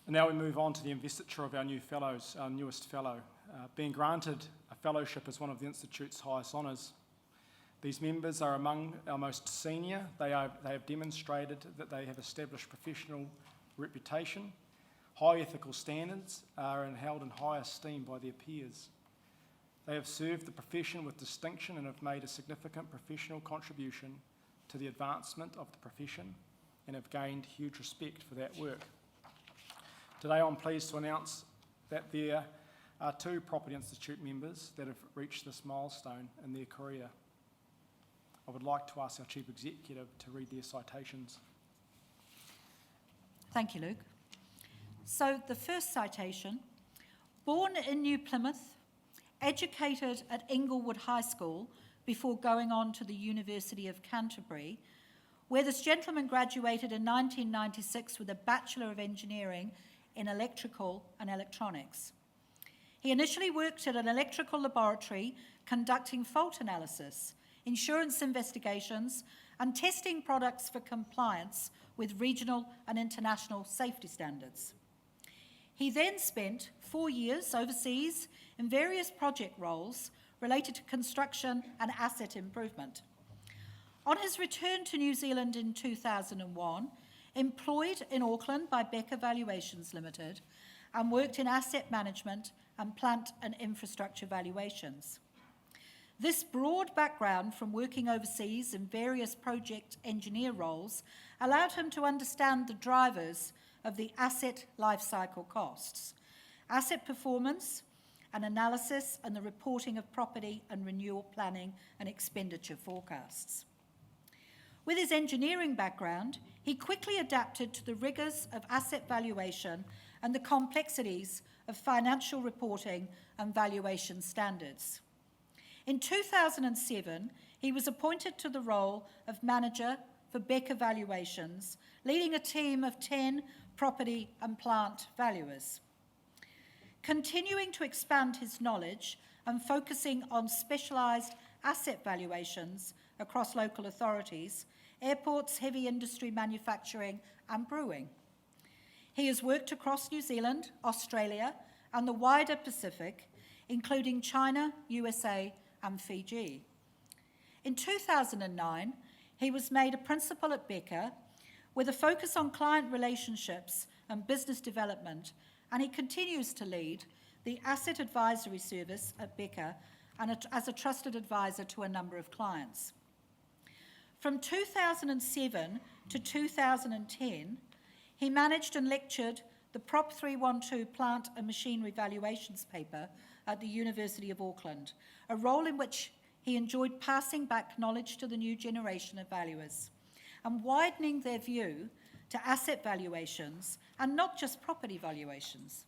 And now we move on to the investiture of our new fellows, our newest fellow. Being granted a fellowship is one of the Institute's highest honours. These members are among our most senior. They have demonstrated that they have established professional reputation, high ethical standards, are held in high esteem by their peers. They have served the profession with distinction and have made a significant professional contribution to the advancement of the profession and have gained huge respect for that work. Today I'm pleased to announce that there are 2 Property Institute members that have reached this milestone in their career. I would like to ask our Chief Executive to read their citations. Thank you, Luke. So the first citation, born in New Plymouth, educated at Inglewood High School before going on to the University of Canterbury, where this gentleman graduated in 1996 with a Bachelor of Engineering in Electrical and Electronics. He initially worked at an electrical laboratory conducting fault analysis, insurance investigations, and testing products for compliance with regional and international safety standards. He then spent 4 years overseas in various project roles related to construction and asset improvement. On his return to New Zealand in 2001, employed in Auckland by Becker Valuations Limited, and worked in asset management and plant and infrastructure valuations. This broad background from working overseas in various project engineer roles allowed him to understand the drivers of the asset lifecycle costs, asset performance and analysis, and the reporting of property and renewal planning and expenditure forecasts. With his engineering background, he quickly adapted to the rigours of asset valuation and the complexities of financial reporting and valuation standards. In 2007, he was appointed to the role of manager for Becker Valuations, leading a team of 10 property and plant valuers. Continuing to expand his knowledge and focusing on specialised asset valuations across local authorities, airports, heavy industry, manufacturing and brewing. He has worked across New Zealand, Australia and the wider Pacific, including China, USA and Fiji. In 2009, he was made a principal at Becker with a focus on client relationships and business development, and he continues to lead the Asset Advisory Service at Becker and as a trusted advisor to a number of clients. From 2007 to 2010, he managed and lectured the Prop 312 Plant and Machinery Valuations paper at the University of Auckland, a role in which he enjoyed passing back knowledge to the new generation of valuers and widening their view to asset valuations and not just property valuations.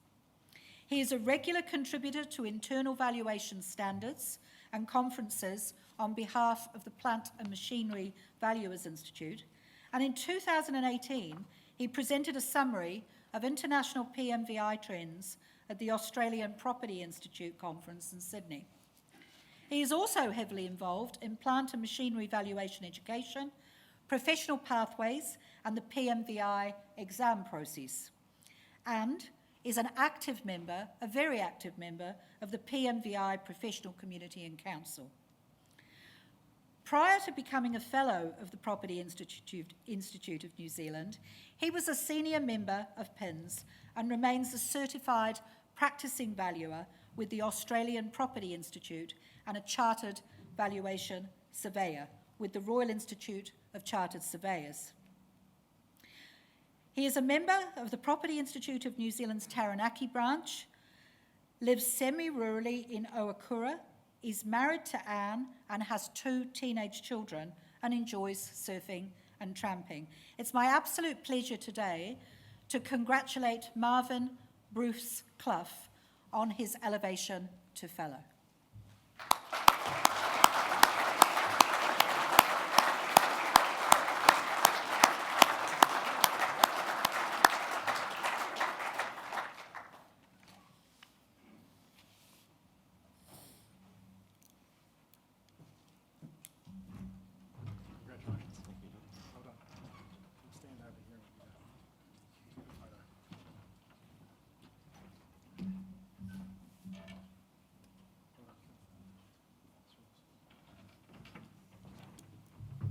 He is a regular contributor to internal valuation standards and conferences on behalf of the Plant and Machinery Valuers Institute, and in 2018 he presented a summary of international PMVI trends at the Australian Property Institute conference in Sydney. He is also heavily involved in plant and machinery valuation education, professional pathways and the PMVI exam process, and is an active member, a very active member of the PMVI Professional Community and Council. Prior to becoming a Fellow of the Property Institute of New Zealand, he was a senior member of FPINZ and remains a certified practicing valuer with the Australian Property Institute and a chartered valuation surveyor with the Royal Institute of Chartered Surveyors. He is a member of the Property Institute of New Zealand's Taranaki branch, lives semi-rurally in Oakura, is married to Anne and has 2 teenage children and enjoys surfing and tramping. It's my absolute pleasure today to congratulate Marvin Bruce Clough on his elevation to Fellow.